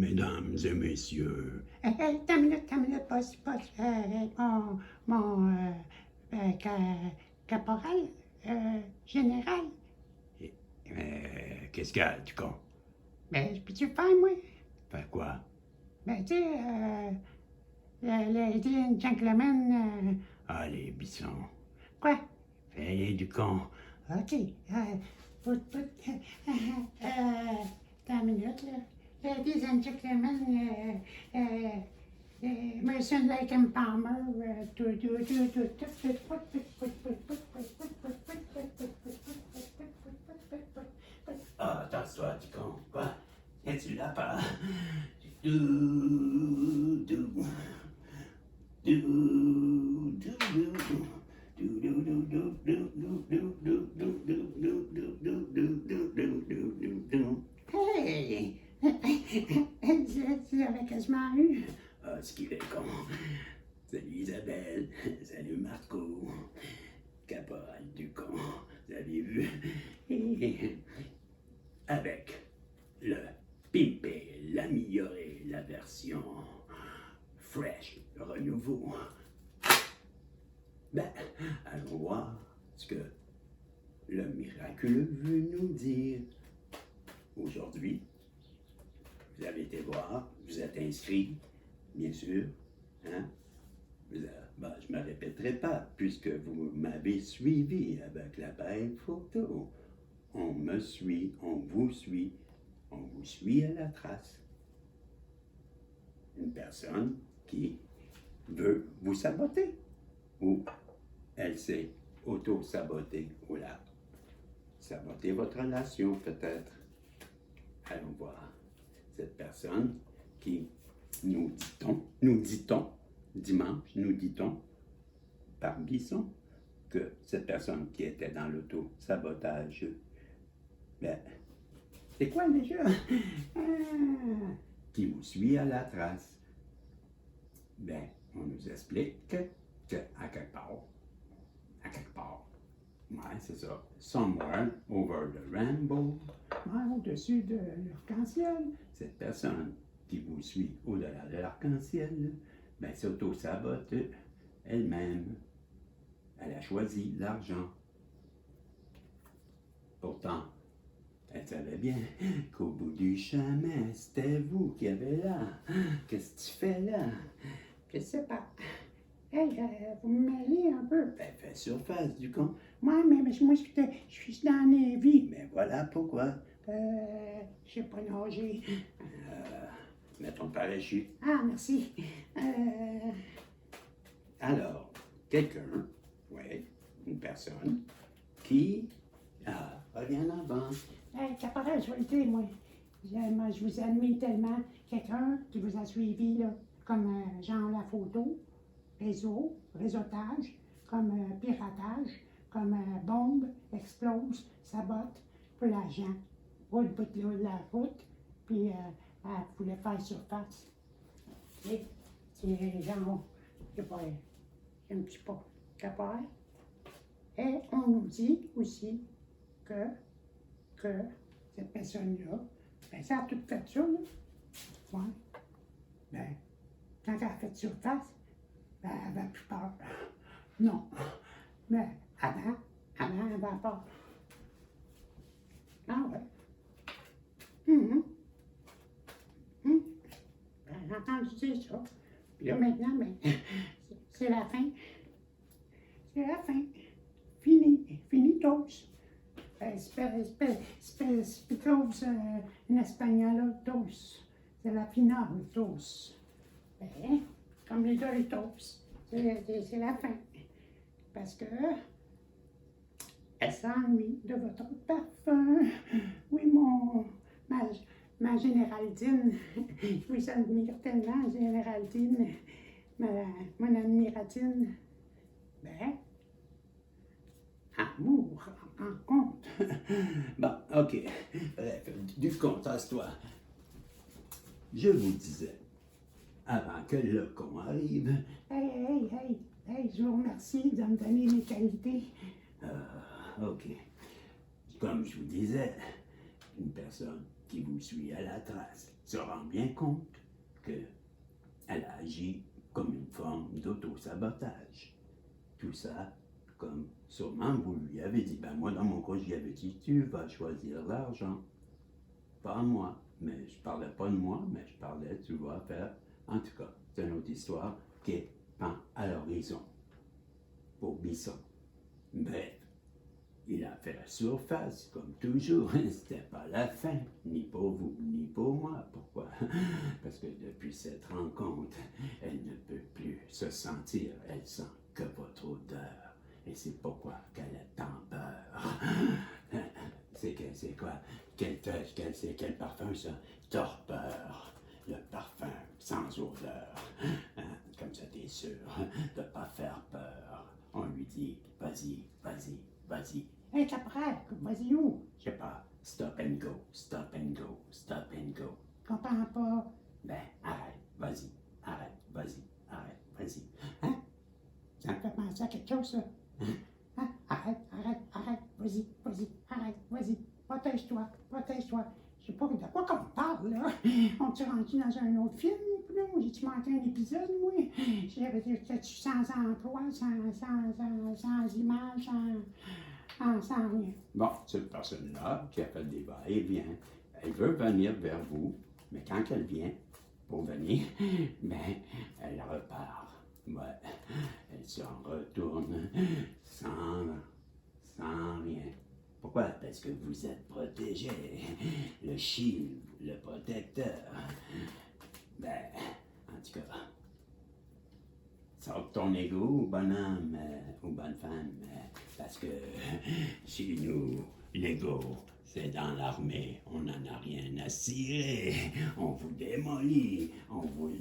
mesdames et messieurs. T'as une minute, caporal, général. Qu'est-ce qu'il y a, du con? Ben, peux-tu le faire, moi? Faire quoi? Ben, tu sais, lady and gentleman, Allez, Bisson, quoi? fais du con. OK, t'as une minute, là. Ladies and gentlemen, Emerson, Lake and Palmer, Ah, tasse-toi, du con. Quoi? Es-tu là pas? Hey! Tu l'avais quasiment eu. Ah, ce qu'il est con. Salut Isabelle, salut Marco, caporal du con, vous avez vu? Et avec le pimpé, l'améliorer, la version fresh, le renouveau. Ben, allons voir ce que le miraculeux veut nous dire. Aujourd'hui, vous avez été voir, vous êtes inscrit, bien sûr, hein? Ben, je ne me répéterai pas, puisque vous m'avez suivi avec l'appareil photo. On me suit, on vous suit à la trace. Une personne qui veut vous saboter, ou elle s'est auto-sabotée, ou là, saboter votre relation peut-être. Allons voir cette personne qui nous dit-on, dimanche, nous dit-on, par Bisson, que cette personne qui était dans l'auto-sabotage, ben, c'est quoi déjà? Qui vous suit à la trace. Ben, on nous explique que à quelque part, ouais, c'est ça, somewhere over the rainbow, ouais, au-dessus de l'arc-en-ciel, cette personne qui vous suit au-delà de l'arc-en-ciel, ben, s'auto-sabote elle-même. Elle a choisi l'argent. Pourtant, elle savait bien qu'au bout du chemin, c'était vous qui avez là. Qu'est-ce que tu fais là? Je sais pas. Hey, vous me mêlez un peu. Ben, fais surface, du con. Ouais, mais moi, je suis dans les vies. Mais voilà pourquoi. Je sais pas nager. Mets ton parachute. Ah, merci. Alors, quelqu'un, ouais, une personne, qui revient en avant. Hey, caporal, je vais le dire, moi. Je vous admire tellement. Quelqu'un qui vous a suivi, là, comme genre la photo, réseautage, comme piratage, comme bombe, explose, sabote pour l'argent. Roule bout de la route, puis elle voulait faire surface. Et c'est genre, je sais pas, caporal. Et on nous dit aussi que cette personne-là, ben, ça a tout fait ça, là. Ouais. Ben, quand elle a fait surface, ben, elle avait plus peur. Non. Mais avant, elle avait peur. Ah ouais. Ben, j'ai entendu dire ça. Puis là, maintenant, ben, c'est la fin. C'est la fin. Finitos. Spicos en espagnol, tos. C'est la finale, tos. Ben, comme les Doritos. C'est la fin. Parce que elle s'ennuie de votre parfum. Oui, ma Généraldine. Je vous admire tellement, Généraldine. Mon admiratine. Ben, amour en compte. Bon, ok. Bref, du compte, toi. Je vous disais, avant que le con arrive. Hey, je vous remercie de me donner mes qualités. Ok. Comme je vous disais, une personne qui vous suit à la trace, se rend bien compte qu'elle a agi comme une forme d'auto-sabotage. Tout ça, comme sûrement vous lui avez dit. Ben moi, dans mon cas, je lui avais dit, tu vas choisir l'argent. Pas moi. Mais je parlais pas de moi, mais je parlais, tu vas faire. En tout cas, c'est une autre histoire qui est pend à l'horizon. Pour Bisson. Bref, il a fait la surface, comme toujours. C'était pas la fin, ni pour vous, ni pour moi. Pourquoi? Parce que depuis cette rencontre, elle ne peut plus se sentir. Elle sent que votre odeur. Et c'est pourquoi qu'elle est en peur. C'est quoi? C'est quel parfum, ça? Torpeur. Le parfum sans odeur. Comme ça, t'es sûr de pas faire peur. On lui dit, vas-y, vas-y, vas-y. Hé, t'as prêt? Vas-y où? Je sais pas, stop and go, stop and go, stop and go. Comprends pas. Ben, arrête, vas-y, arrête, vas-y, arrête, vas-y. Hein? Ça me fait penser à quelque chose, ça. Hein? Arrête, vas-y, arrête, vas-y. Protège-toi. Je sais pas de quoi qu'on parle, là. On t'est rendu dans un autre film, non? J'ai-tu manqué un épisode, moi? J'étais-tu sans emploi, sans image, sans rien? Bon, cette personne-là qui a fait des va-et-vient, elle veut venir vers vous, mais quand elle vient pour venir, ben, elle repart. Ouais, elle s'en retourne sans rien. Pourquoi? Parce que vous êtes protégé. Le shield, le protecteur. Ben, en tout cas, sors ton ego, bonhomme ou bonne femme, parce que chez nous, l'ego, c'est dans l'armée. On n'en a rien à cirer. On vous démolit. On vous...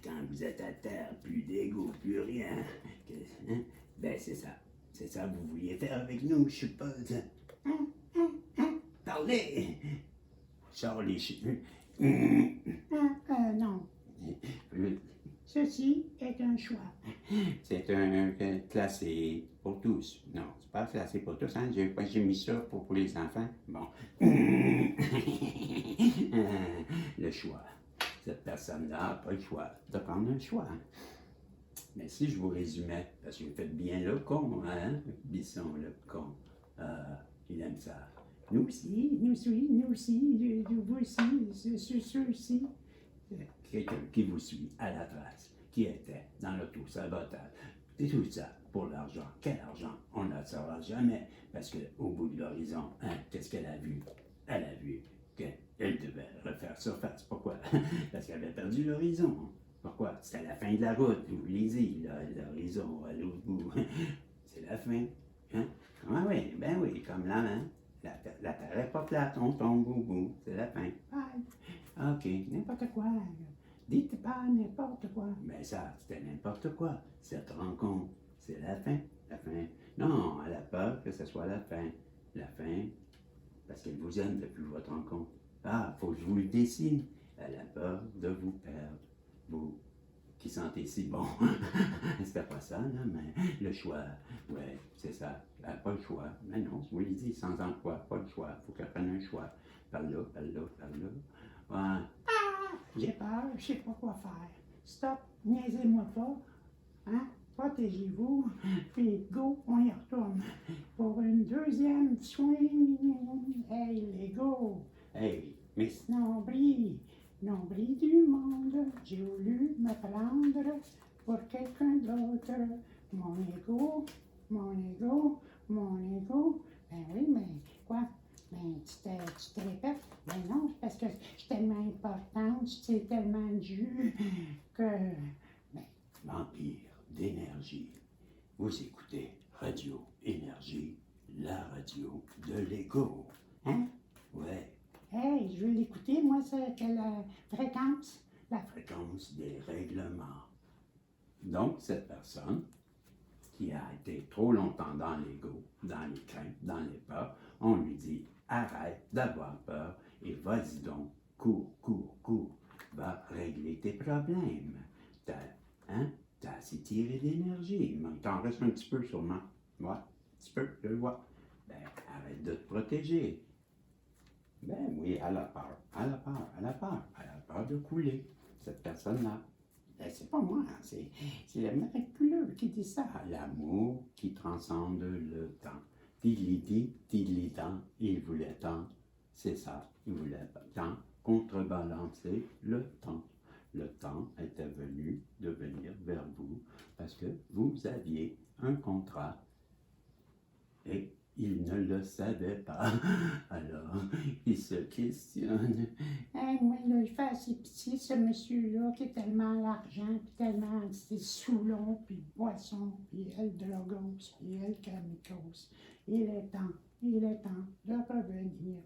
Quand vous êtes à terre, plus d'ego, plus rien. Ben, c'est ça. C'est ça que vous vouliez faire avec nous, je suppose. Parlez! Sors les cheveux. Non. Ceci est un choix. C'est un classé pour tous. Non, c'est pas classé pour tous. Hein? J'ai mis ça pour les enfants. Bon. Le choix. Cette personne-là n'a pas le choix de prendre un choix. Mais si je vous résumais, parce que vous faites bien le con, hein? Bisson, le con. Il aime ça. Nous aussi, vous aussi, ceux aussi. Quelqu'un qui vous suit à la trace, qui était dans l'auto-sabotage. C'est tout ça pour l'argent. Quel argent? On ne le saura jamais. Parce qu'au bout de l'horizon, qu'est-ce qu'elle a vu? Elle a vu qu'elle devait refaire surface. Pourquoi? Parce qu'elle avait perdu l'horizon. Pourquoi? C'était la fin de la route. Vous lisez, l'horizon à l'autre bout. C'est la fin. Hein? Ah oui, ben oui, comme la main. La terre n'est pas plate, on tombe au bout. C'est la fin. OK. N'importe quoi. Dites pas n'importe quoi. Mais ça, c'était n'importe quoi. Cette rencontre, c'est la fin. La fin. Non, elle a peur que ce soit la fin. La fin, parce qu'elle vous aime depuis votre rencontre. Ah, faut que je vous le décide. Elle a peur de vous perdre. Vous qui sentez si bon. C'était pas ça, là, mais le choix, ouais, c'est ça. Elle n'a pas le choix. Mais non, je vous l'ai dit, sans emploi, pas le choix. Il faut qu'elle prenne un choix. Par là, par là, par là. Ouais. J'ai peur, je sais pas quoi faire. Stop, niaisez-moi pas. Hein? Protégez-vous, puis go, on y retourne. Pour une deuxième swing. Hey, les go. Hey, mais Nombril du monde, j'ai voulu me prendre pour quelqu'un d'autre. Mon ego. Ben oui, mais quoi? Ben, tu te répètes? Ben non, parce que je suis tellement importante, c'est tellement dû que... Ben, vampire d'énergie. Vous écoutez Radio Énergie, la radio de l'ego. hein? Ouais, Hey, je veux l'écouter, moi, c'est quelle fréquence? La fréquence des règlements. Donc, cette personne qui a été trop longtemps dans l'ego, dans les craintes, dans les peurs, on lui dit arrête d'avoir peur et vas-y donc, cours. Va régler tes problèmes. T'as assez tiré d'énergie. Il t'en reste un petit peu sûrement. Ouais, un petit peu, je le vois. Ben, arrête de te protéger. Ben oui, elle a peur. peur de couler, cette personne-là. Ben, c'est pas moi, c'est le miraculeux qui dit ça. L'amour qui transcende le temps. Tilidi, tilidant, il voulait tant, c'est ça, il voulait tant contrebalancer le temps. Le temps était venu de venir vers vous parce que vous aviez un contrat et il ne le savait pas. Alors, il se questionne. Hey, moi, là, il fait assez pitié, ce monsieur-là, qui est tellement à l'argent, puis tellement c'est Soulon, puis boisson, puis elle drogos, puis elle kamikos. Il est temps de revenir.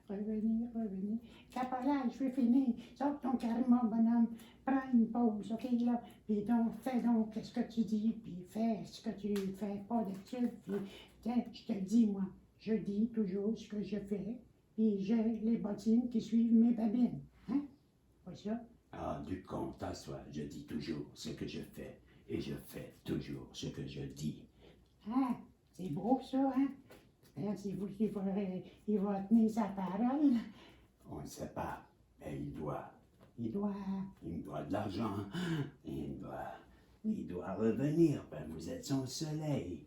Revenir. Caporal, je vais finir. Sors ton karma, bonhomme. Prends une pause, OK, là. Puis donc, fais donc ce que tu dis, puis fais ce que tu fais pas d'habitude. Puis, tiens, je te dis, moi, je dis toujours ce que je fais, puis j'ai les bottines qui suivent mes babines. Hein? Pas ça? Ah, du compte à soi, je dis toujours ce que je fais et je fais toujours ce que je dis. Ah, c'est beau, ça, hein? Alors, c'est vous qui il va tenir sa parole. On ne sait pas, mais il Il doit... me doit de l'argent. Il doit revenir, ben vous êtes son soleil.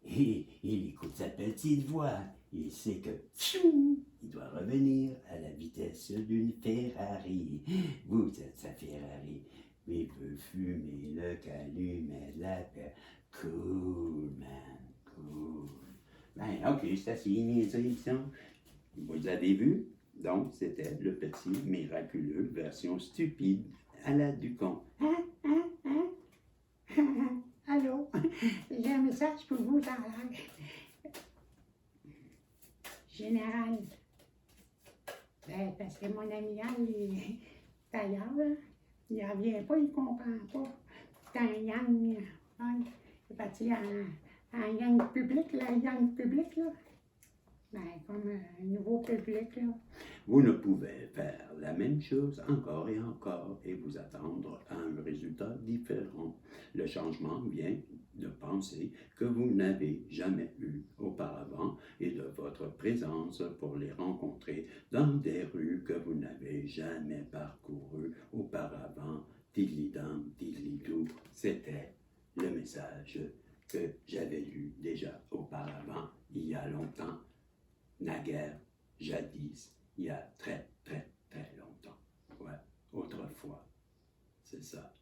Et il écoute sa petite voix. Il sait que tchoum, il doit revenir à la vitesse d'une Ferrari. Vous êtes sa Ferrari. Il peut fumer le calumet de la paix. Cool, man, cool. Ben, ok, c'est assez niaisant. Vous avez vu? Donc, c'était le petit miraculeux version stupide à la Ducon. Allô? J'ai un message pour vous dans l'air. Général. Ben, parce que mon ami Al est ailleurs, là. Il ne revient pas, il ne comprend pas. C'est un yang. Il est parti en yang public, là. Yang public, là. Ben, comme un nouveau public, là. Vous ne pouvez faire la même chose encore et encore et vous attendre à un résultat différent. Le changement vient de penser que vous n'avez jamais eu auparavant et de votre présence pour les rencontrer dans des rues que vous n'avez jamais parcourues auparavant. Tilidam, tilidou, c'était le message que j'avais lu déjà auparavant, il y a longtemps. Naguère, jadis, il y a très, très, très longtemps. Ouais, autrefois. C'est ça.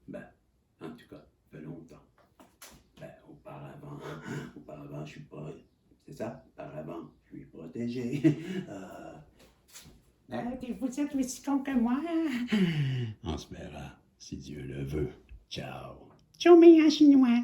Ben, en tout cas, ça fait longtemps. Ben, auparavant, je suis pas... C'est ça? Auparavant, je suis protégé. Vous êtes aussi con que moi. On se verra, si Dieu le veut. Ciao. Ciao, mais en chinois.